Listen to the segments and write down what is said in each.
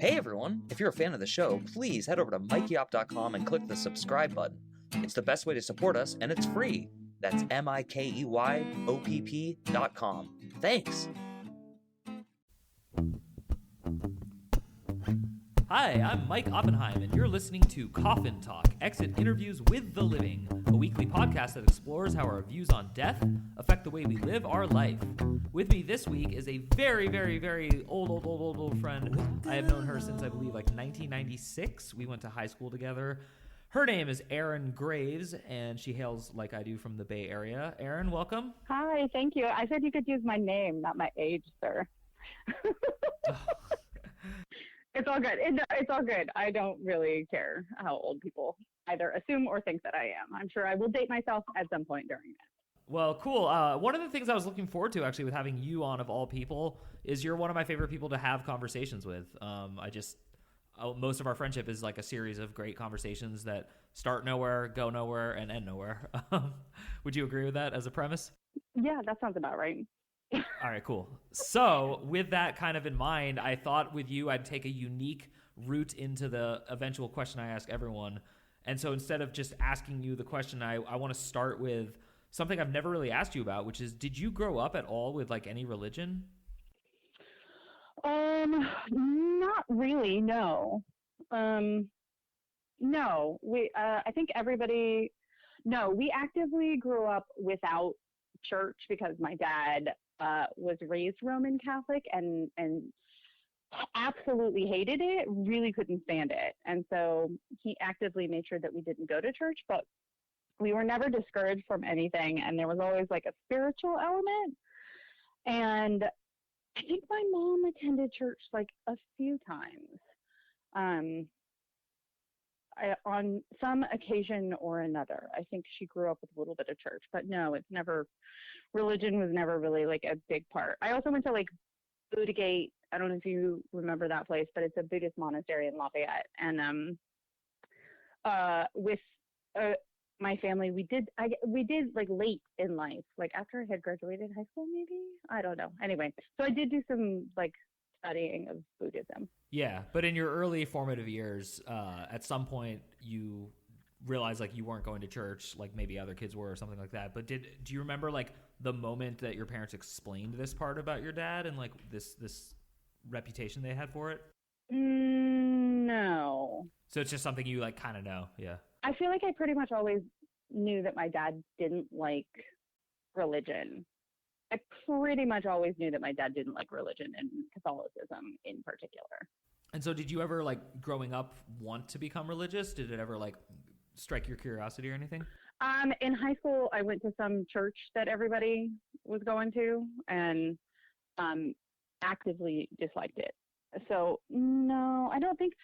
Hey everyone! If you're a fan of the show, please head over to mikeyop.com and click the subscribe button. It's the best way to support us, and it's free. That's MIKEYOPP.com. Thanks! Hi, I'm Mike Oppenheim, and you're listening to Coffin Talk, Exit Interviews with the Living, a weekly podcast that explores how our views on death affect the way we live our life. With me this week is a very, very, very old friend. I have known her since, I believe, like 1996. We went to high school together. Her name is Erin Graves, and she hails, like I do, from the Bay Area. Erin, welcome. Hi, thank you. I said you could use my name, not my age, sir. It's all good. It's all good. I don't really care how old people either assume or think that I am. I'm sure I will date myself at some point during that. Well, cool. One of the things I was looking forward to, actually, with having you on, of all people, is you're one of my favorite people to have conversations with. Most of our friendship is like a series of great conversations that start nowhere, go nowhere, and end nowhere. Would you agree with that as a premise? Yeah, that sounds about right. All right, cool. So with that kind of in mind, I thought with you, I'd take a unique route into the eventual question I ask everyone. And so instead of just asking you the question, I want to start with something I've never really asked you about, which is, did you grow up at all with like any religion? Not really, no. No, I think everybody, no, we actively grew up without church because my dad was raised Roman Catholic and absolutely hated it, really couldn't stand it. And so he actively made sure that we didn't go to church, but we were never discouraged from anything. And there was always like a spiritual element. And I think my mom attended church like a few times. On some occasion or another. I think she grew up with a little bit of church, but no, religion was never really like a big part. I also went to like Buddha Gate. I don't know if you remember that place, but it's a Buddhist monastery in Lafayette. And with my family, we did like late in life, like after I had graduated high school, maybe, I don't know. Anyway, so I did do some like studying of Buddhism. Yeah, but in your early formative years, at some point you realized like you weren't going to church, like maybe other kids were or something like that. But do you remember like the moment that your parents explained this part about your dad and like this reputation they had for it? No. So it's just something you like kind of know, yeah. I feel like I pretty much always knew that my dad didn't like religion. I pretty much always knew that my dad didn't like religion and Catholicism in particular. And so did you ever, like, growing up, want to become religious? Did it ever, like, strike your curiosity or anything? In high school, I went to some church that everybody was going to and actively disliked it. So, no, I don't think,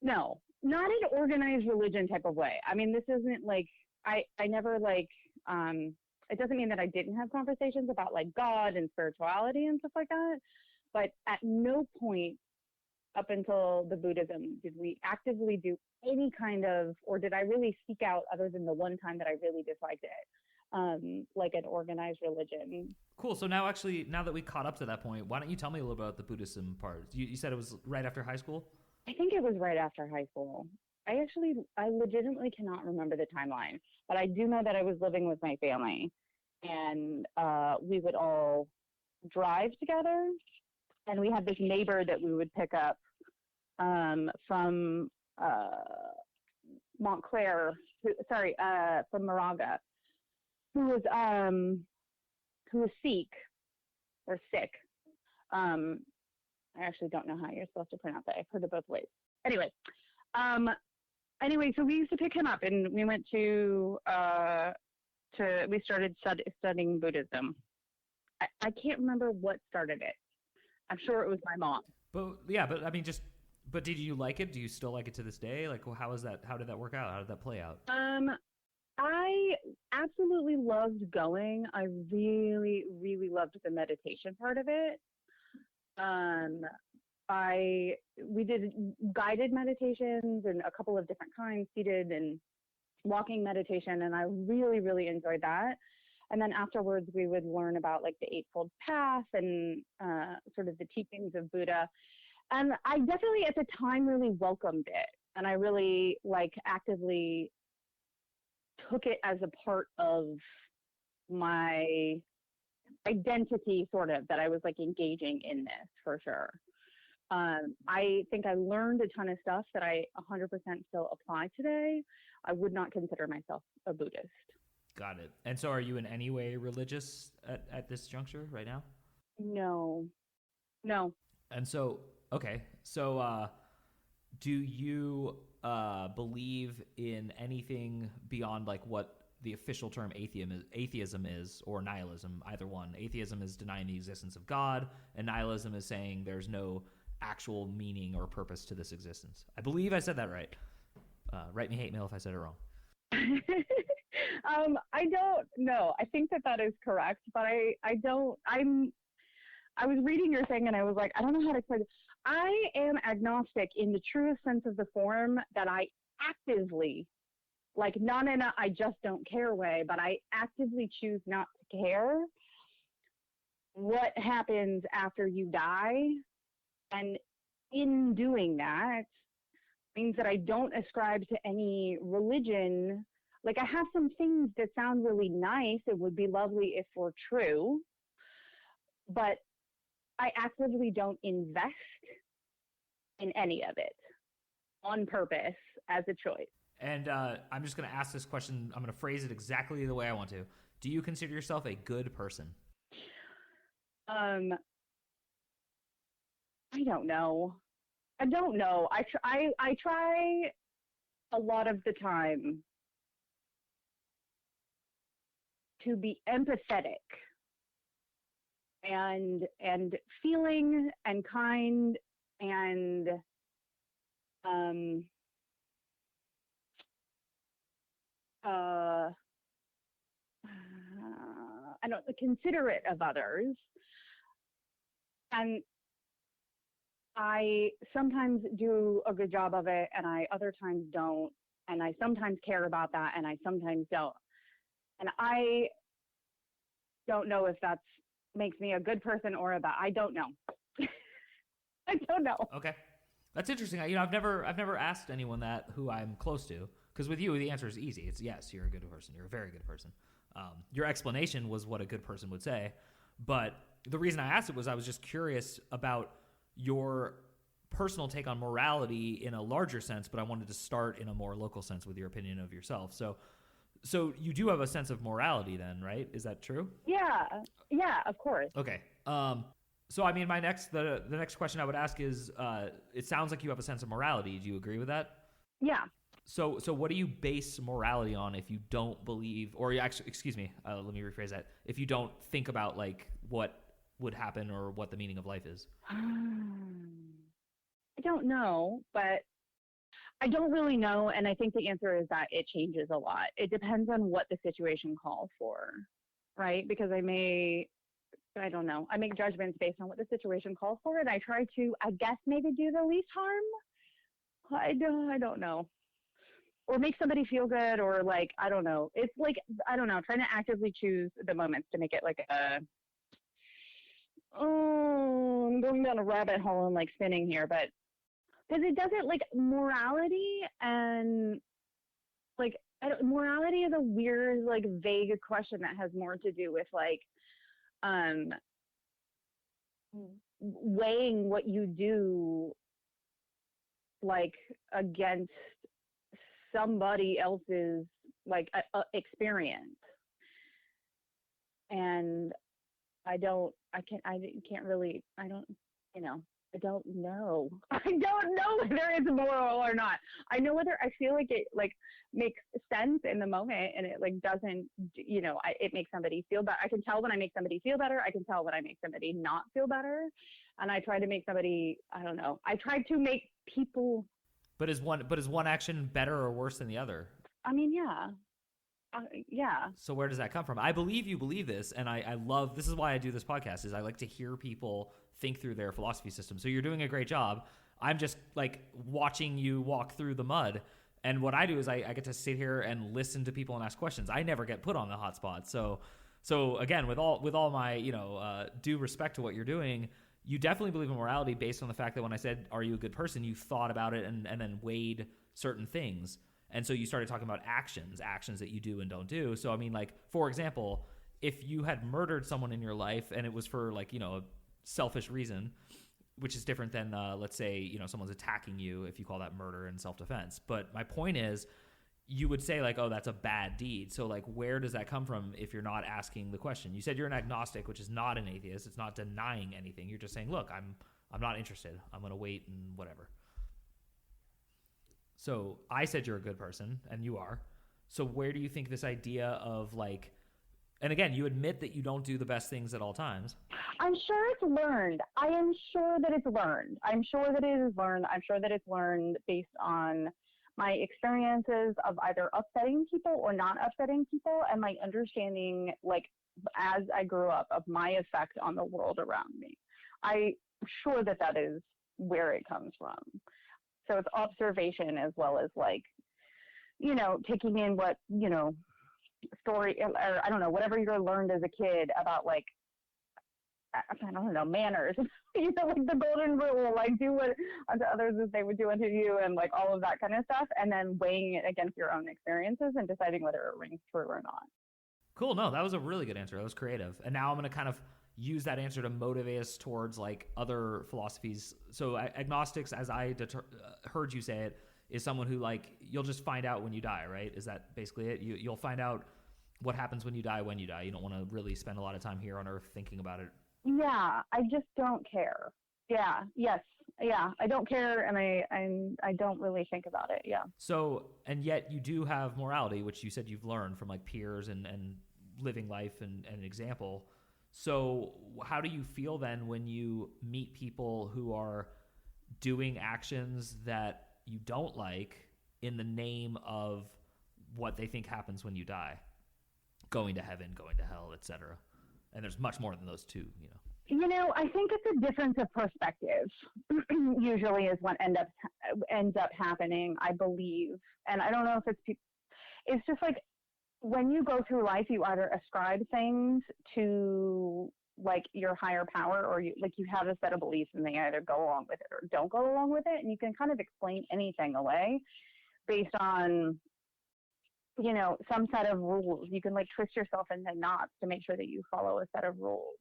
no, not in organized religion type of way. I mean, this isn't like, I never like, it doesn't mean that I didn't have conversations about like God and spirituality and stuff like that. But at no point up until the Buddhism did we actively do any kind of, or did I really seek out, other than the one time that I really disliked it, like an organized religion. Cool. So now that we caught up to that point, why don't you tell me a little about the Buddhism part? You said it was right after high school? I think it was right after high school. I legitimately cannot remember the timeline, but I do know that I was living with my family and we would all drive together, and we had this neighbor that we would pick up from Montclair, from Moraga, who was Sikh or sick. I actually don't know how you're supposed to pronounce it. I've heard it both ways. Anyway, so we used to pick him up, and we went we started studying Buddhism. I can't remember what started it. I'm sure it was my mom. But did you like it? Do you still like it to this day? Like, how did that work out? How did that play out? I absolutely loved going. I really, really loved the meditation part of it. We did guided meditations and a couple of different kinds, seated and walking meditation, and I really, really enjoyed that. And then afterwards, we would learn about like the Eightfold Path and sort of the teachings of Buddha. And I definitely at the time really welcomed it. And I really like actively took it as a part of my identity, sort of, that I was like engaging in this for sure. I think I learned a ton of stuff that I 100% still apply today. I would not consider myself a Buddhist. Got it. And so are you in any way religious at this juncture right now? No. And so, okay. So, do you believe in anything beyond like what the official term atheism is, or nihilism, either one? Atheism is denying the existence of God, and nihilism is saying there's no actual meaning or purpose to this existence. I believe I said that right. Write me hate mail if I said it wrong. I don't know. I think that is correct, but I was reading your thing and I was like, I don't know how to explain it. I am agnostic in the truest sense of the form, that I actively, like not in a I just don't care way, but I actively choose not to care what happens after you die. And in doing that means that I don't ascribe to any religion. Like I have some things that sound really nice. It would be lovely if were true, but I actively don't invest in any of it on purpose as a choice. And I'm just going to ask this question. I'm going to phrase it exactly the way I want to. Do you consider yourself a good person? I don't know. I try a lot of the time to be empathetic and feeling and kind and I don't considerate of others. And I sometimes do a good job of it, and I other times don't. And I sometimes care about that, and I sometimes don't. And I don't know if that makes me a good person or a bad. I don't know. I don't know. Okay, that's interesting. I've never asked anyone that who I'm close to, because with you the answer is easy. It's yes, you're a good person. You're a very good person. Your explanation was what a good person would say, but the reason I asked it was I was just curious about your personal take on morality in a larger sense, but I wanted to start in a more local sense with your opinion of yourself. So you do have a sense of morality then, right? Is that true? Yeah, of course. Okay. So I mean, the next question I would ask is, it sounds like you have a sense of morality. Do you agree with that? Yeah. So what do you base morality on if you don't believe, or actually, excuse me, let me rephrase that. If you don't think about like what would happen or what the meaning of life is? I don't know, but I don't really know. And I think the answer is that it changes a lot. It depends on what the situation calls for, right? Because I make judgments based on what the situation calls for. And I try to, I guess, maybe do the least harm. I don't know. Or make somebody feel good, or like, I don't know. It's like, I don't know, trying to actively choose the moments to make it like I'm going down a rabbit hole and like spinning here, but because it doesn't, like, morality and like, morality is a weird, like, vague question that has more to do with like weighing what you do like against somebody else's like experience. And I don't know. I don't know whether it's moral or not. I know whether I feel like it like makes sense in the moment, and it like doesn't, it makes somebody feel better. I can tell when I make somebody feel better. I can tell when I make somebody not feel better. And I try to make somebody, I don't know. I try to make people. But is one action better or worse than the other? I mean, yeah. Yeah. So where does that come from? I believe you believe this, and I love, this is why I do this podcast, is I like to hear people think through their philosophy system. So you're doing a great job. I'm just like watching you walk through the mud. And what I do is I get to sit here and listen to people and ask questions. I never get put on the hot spot. So again, with all my, due respect to what you're doing, you definitely believe in morality based on the fact that when I said, are you a good person, you thought about it and then weighed certain things. And so you started talking about actions that you do and don't do. So, I mean, like, for example, if you had murdered someone in your life and it was for, like, you know, a selfish reason, which is different than, let's say, you know, someone's attacking you, if you call that murder and self-defense. But my point is, you would say, like, oh, that's a bad deed. So, like, where does that come from if you're not asking the question? You said you're an agnostic, which is not an atheist. It's not denying anything. You're just saying, look, I'm not interested. I'm going to wait and whatever. So I said you're a good person, and you are. So where do you think this idea of, like, and again, you admit that you don't do the best things at all times. I'm sure it's learned. I am sure that it's learned. I'm sure that it is learned. I'm sure that it's learned based on my experiences of either upsetting people or not upsetting people, and my understanding, like, as I grew up, of my effect on the world around me. I'm sure that that is where it comes from. So it's observation as well as, like, you know, taking in what, you know, story, or I don't know, whatever you're learned as a kid about, like, I don't know, manners, you know, like the golden rule, like, do what unto others as they would do unto you, and, like, all of that kind of stuff, and then weighing it against your own experiences and deciding whether it rings true or not. Cool. No, that was a really good answer. That was creative. And now I'm going to kind of use that answer to motivate us towards, like, other philosophies. So agnostics, as I heard you say it, is someone who, like, you'll just find out when you die, right? Is that basically it? You'll find out what happens when you die. You don't want to really spend a lot of time here on Earth thinking about it. Yeah, I just don't care. Yeah, yes, yeah, I don't care, and I don't really think about it, yeah. So, and yet you do have morality, which you said you've learned from, like, peers and living life and an example. So how do you feel then when you meet people who are doing actions that you don't like in the name of what they think happens when you die? Going to heaven, going to hell, etc. And there's much more than those two, you know. You know, I think it's a difference of perspective usually is what ends up happening, I believe. And I don't know if it's just like when you go through life, you either ascribe things to, like, your higher power, or you have a set of beliefs and they either go along with it or don't go along with it. And you can kind of explain anything away based on, you know, some set of rules. You can, like, twist yourself into knots to make sure that you follow a set of rules.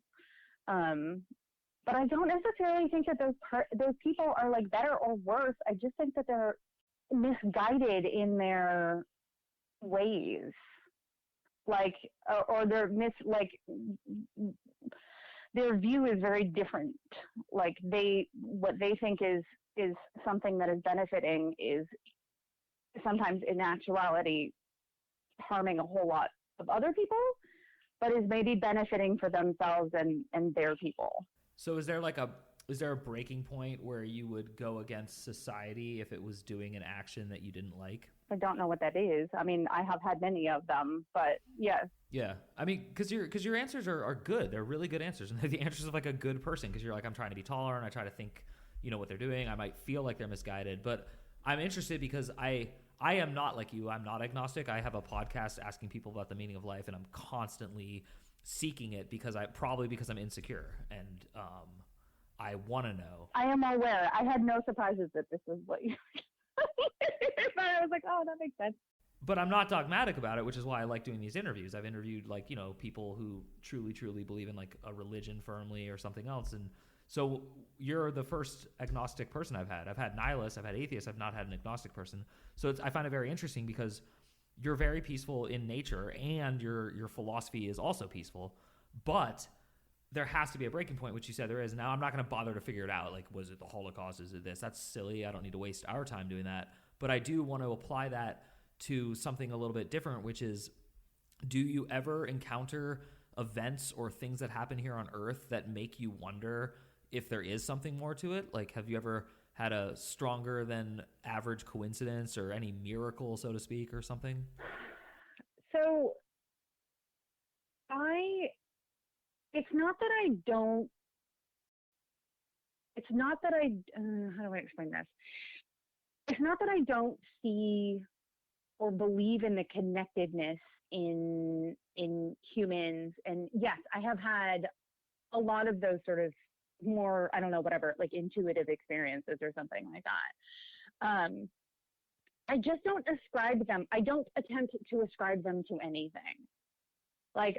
But I don't necessarily think that those people are, like, better or worse. I just think that they're misguided in their ways, like, or they're their view is very different. Like, what they think is something that is benefiting is sometimes in actuality harming a whole lot of other people, but is maybe benefiting for themselves and their people. So is there a breaking point where you would go against society if it was doing an action that you didn't like? I don't know what that is. I mean, I have had many of them, but yes. Yeah. I mean, because your answers are good. They're really good answers. And they're the answers of, like, a good person, because you're like, I'm trying to be taller and I try to think, you know, what they're doing. I might feel like they're misguided, but I'm interested because I am not like you. I'm not agnostic. I have a podcast asking people about the meaning of life, and I'm constantly seeking it because I'm insecure, and I want to know. I am aware. I had no surprises that this was what you but I was like, oh, that makes sense. But I'm not dogmatic about it, which is why I like doing these interviews. I've interviewed, like, you know, people who truly, truly believe in, like, a religion firmly or something else. And so you're the first agnostic person I've had. I've had nihilists, I've had atheists, I've not had an agnostic person. So I find it very interesting because you're very peaceful in nature and your philosophy is also peaceful. But there has to be a breaking point, which you said there is. Now, I'm not going to bother to figure it out. Like, was it the Holocaust? Is it this? That's silly. I don't need to waste our time doing that. But I do want to apply that to something a little bit different, which is, do you ever encounter events or things that happen here on Earth that make you wonder if there is something more to it? Like, have you ever had a stronger than average coincidence or any miracle, so to speak, or something? So it's not that I don't, it's not that I, how do I explain this? It's not that I don't see or believe in the connectedness in humans. And yes, I have had a lot of those sort of more, I don't know, whatever, like intuitive experiences or something like that. I just don't ascribe them. I don't attempt to ascribe them to anything. Like,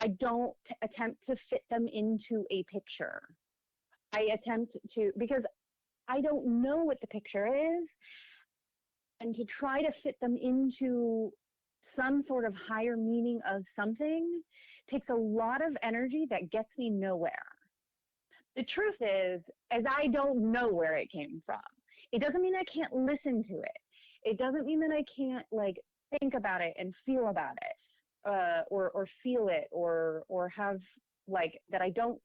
I don't attempt to fit them into a picture. I attempt to, because I don't know what the picture is, and to try to fit them into some sort of higher meaning of something takes a lot of energy that gets me nowhere. The truth is I don't know where it came from. It doesn't mean I can't listen to it. It doesn't mean that I can't like think about it and feel about it, or feel it, or have like that. I don't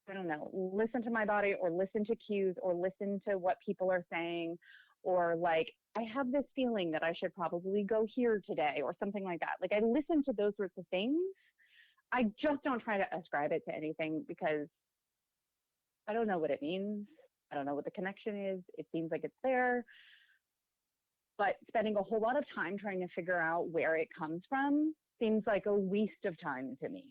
know, listen to my body, or listen to cues, or listen to what people are saying, or like, I have this feeling that I should probably go here today, or something like that. Like, I listen to those sorts of things. I just don't try to ascribe it to anything, because I don't know what it means. I don't know what the connection is. It seems like it's there, but spending a whole lot of time trying to figure out where it comes from seems like a waste of time to me.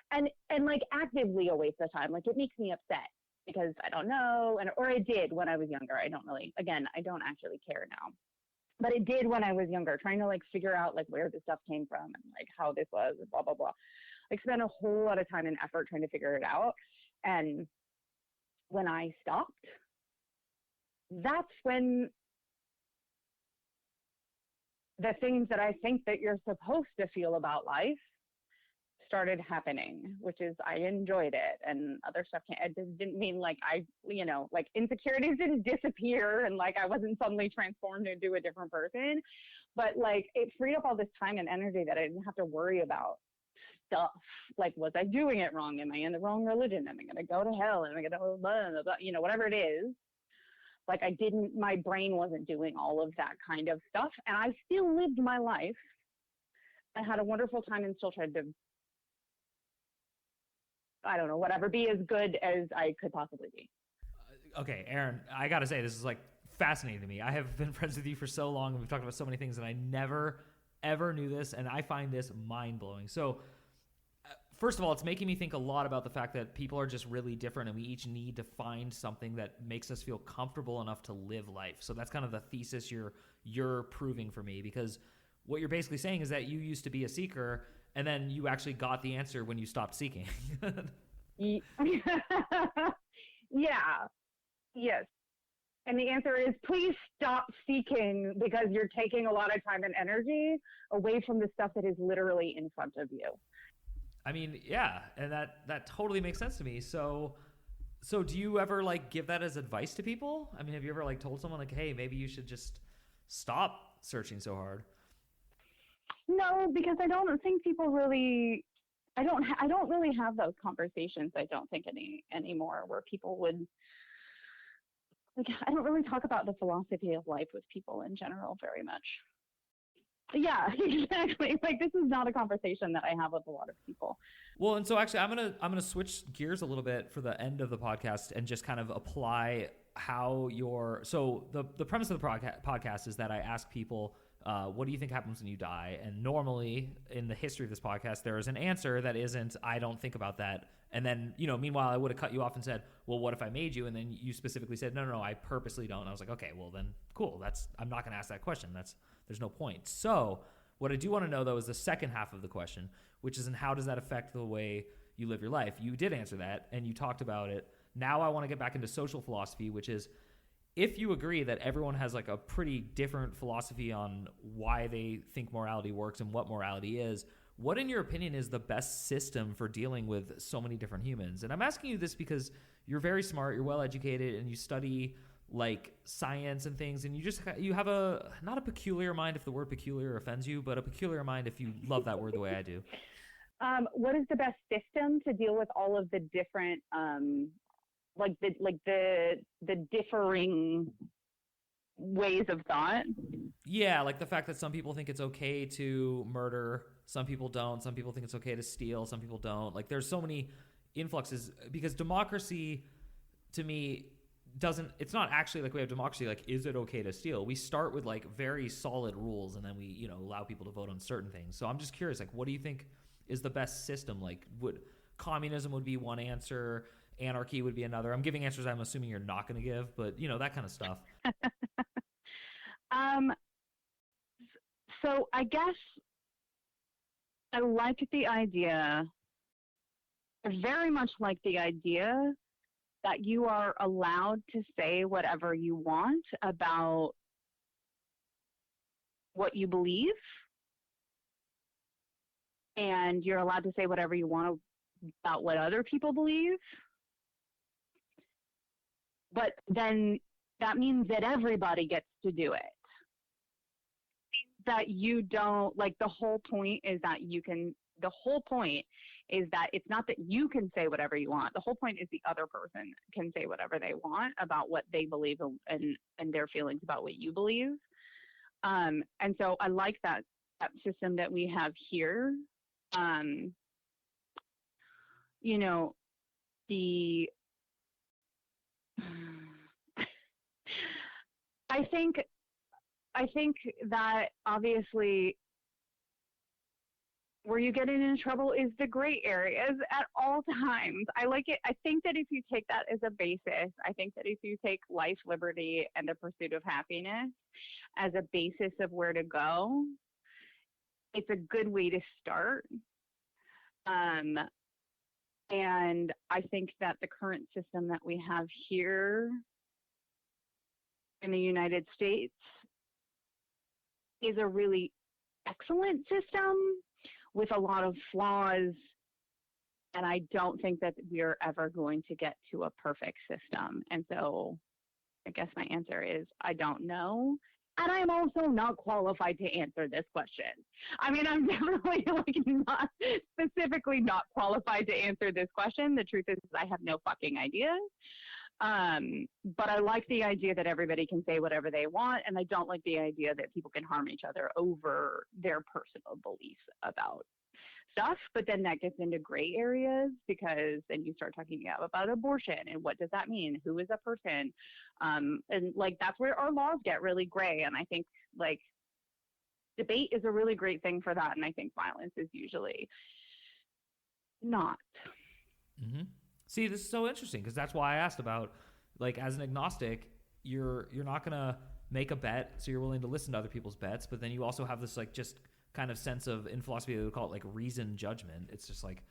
And like actively a waste of time. Like, it makes me upset because I don't know, or it did when I was younger. I don't actually care now, but it did when I was younger, trying to like figure out like where this stuff came from and like how this was and blah, blah, blah. Like, spent a whole lot of time and effort trying to figure it out. And when I stopped, that's when the things that I think that you're supposed to feel about life started happening, which is I enjoyed it, and other stuff it didn't mean like like insecurities didn't disappear and like I wasn't suddenly transformed into a different person, but like it freed up all this time and energy that I didn't have to worry about stuff. Like, was I doing it wrong? Am I in the wrong religion? Am I going to go to hell? Am I going to blah, blah, blah, whatever it is. Like, my brain wasn't doing all of that kind of stuff, and I still lived my life. I had a wonderful time and still tried to, I don't know, whatever, be as good as I could possibly be. Okay, Erin, I got to say, this is like fascinating to me. I have been friends with you for so long, and we've talked about so many things, and I never, ever knew this, and I find this mind-blowing. So, first of all, it's making me think a lot about the fact that people are just really different, and we each need to find something that makes us feel comfortable enough to live life. So that's kind of the thesis you're proving for me, because what you're basically saying is that you used to be a seeker, and then you actually got the answer when you stopped seeking. Yeah. Yes. And the answer is, please stop seeking, because you're taking a lot of time and energy away from the stuff that is literally in front of you. I mean, yeah, and that totally makes sense to me. So do you ever like give that as advice to people? I mean, have you ever like told someone like, hey, maybe you should just stop searching so hard? No, because I don't think people really, I don't really have those conversations. I don't think anymore where people would, like, I don't really talk about the philosophy of life with people in general very much. Yeah, exactly. Like, this is not a conversation that I have with a lot of people. Well, and so actually, I'm gonna switch gears a little bit for the end of the podcast and just kind of apply how so the premise of the podcast is that I ask people, what do you think happens when you die? And normally in the history of this podcast, there is an answer that isn't, I don't think about that. And then, meanwhile, I would have cut you off and said, well, what if I made you? And then you specifically said, no, I purposely don't. And I was like, okay, well then cool. I'm not going to ask that question. There's no point. So what I do want to know though is the second half of the question, which is, how does that affect the way you live your life? You did answer that and you talked about it. Now I want to get back into social philosophy, which is, if you agree that everyone has like a pretty different philosophy on why they think morality works and what morality is, what in your opinion is the best system for dealing with so many different humans? And I'm asking you this because you're very smart, you're well educated, and you study like science and things, and you have not a peculiar mind if the word peculiar offends you, but a peculiar mind if you love that word the way I do. What is the best system to deal with all of the different the differing ways of thought? Yeah, like the fact that some people think it's okay to murder, some people don't, some people think it's okay to steal, some people don't. Like, there's so many influxes, because democracy to me it's not actually like we have democracy like, is it okay to steal? We start with like very solid rules, and then we allow people to vote on certain things. So I'm just curious, like, what do you think is the best system? Like, communism would be one answer, anarchy would be another. I'm giving answers I'm assuming you're not going to give, but that kind of stuff. So I guess I like the idea. I very much like the idea that you are allowed to say whatever you want about what you believe, and you're allowed to say whatever you want about what other people believe. But then that means that everybody gets to do it. That you don't, like, the whole point is that it's not that you can say whatever you want. The whole point is the other person can say whatever they want about what they believe and their feelings about what you believe. And so I like that system that we have here. I think that obviously where you get into trouble is the gray areas at all times. I like it. I think that if you take that as a basis, I think that if you take life, liberty, and the pursuit of happiness as a basis of where to go, it's a good way to start. And I think that the current system that we have here in the United States is a really excellent system with a lot of flaws, and I don't think that we're ever going to get to a perfect system. And so I guess my answer is I don't know. And I'm also not qualified to answer this question. I mean, I'm definitely not specifically not qualified to answer this question. The truth is I have no fucking idea. But I like the idea that everybody can say whatever they want, and I don't like the idea that people can harm each other over their personal beliefs about stuff. But then that gets into gray areas, because then you start talking about abortion and what does that mean? Who is a person? And like that's where our laws get really gray. And I think like debate is a really great thing for that. And I think violence is usually not. Mm-hmm. See, this is so interesting because that's why I asked about, like, as an agnostic, you're not gonna make a bet, so you're willing to listen to other people's bets, but then you also have this like just kind of sense of, in philosophy they would call it like reasoned judgment. It's just like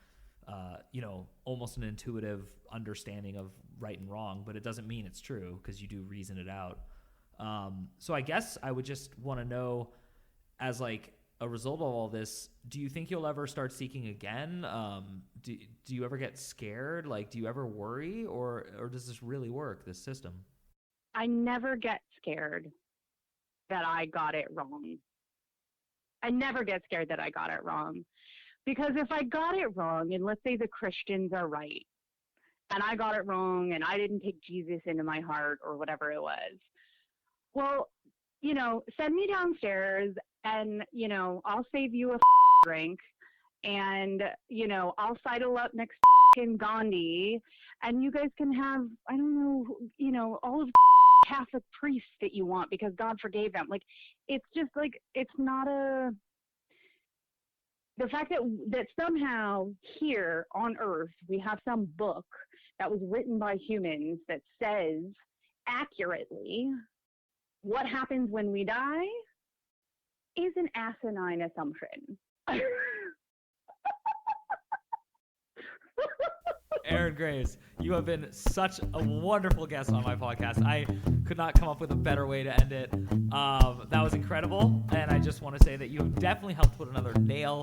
almost an intuitive understanding of right and wrong, but it doesn't mean it's true because you do reason it out. So I guess I would just want to know, as like a result of all this, do you think you'll ever start seeking again? Do you ever get scared? Like, do you ever worry, or does this really work, this system? I never get scared that I got it wrong. I never get scared that I got it wrong. Because if I got it wrong, and let's say the Christians are right, and I got it wrong, and I didn't take Jesus into my heart, or whatever it was, well, send me downstairs, and, I'll save you a drink, and, I'll sidle up next to Gandhi, and you guys can have, I don't know, all of the Catholic priests that you want because God forgave them. Like, it's just like, it's not the fact that somehow here on Earth we have some book that was written by humans that says accurately what happens when we die is an asinine assumption. Erin Graves, you have been such a wonderful guest on my podcast. I could not come up with a better way to end it. That was incredible, and I just want to say that you have definitely helped put another nail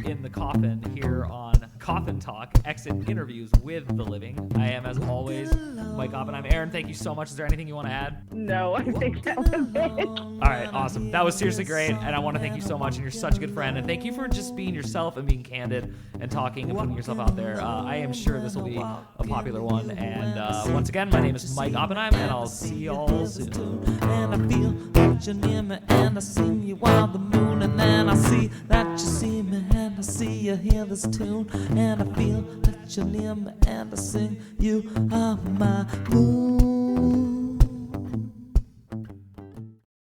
in the coffin here on Coffin Talk, Exit Interviews with the Living. I am, as always, Mike Oppenheim. Erin, thank you so much. Is there anything you want to add? No, I think that was it. All right, awesome. That was seriously great, and I want to thank you so much, and you're such a good friend, and thank you for just being yourself and being candid and talking and putting yourself out there. I am sure this will be a popular one, and once again, my name is Mike Oppenheim, and I'll see y'all soon. And I feel that you're near me, and I see you on the moon, and then I see that you see me, and I see you hear this tune, and I feel that you're near me, and I sing, you are my moon.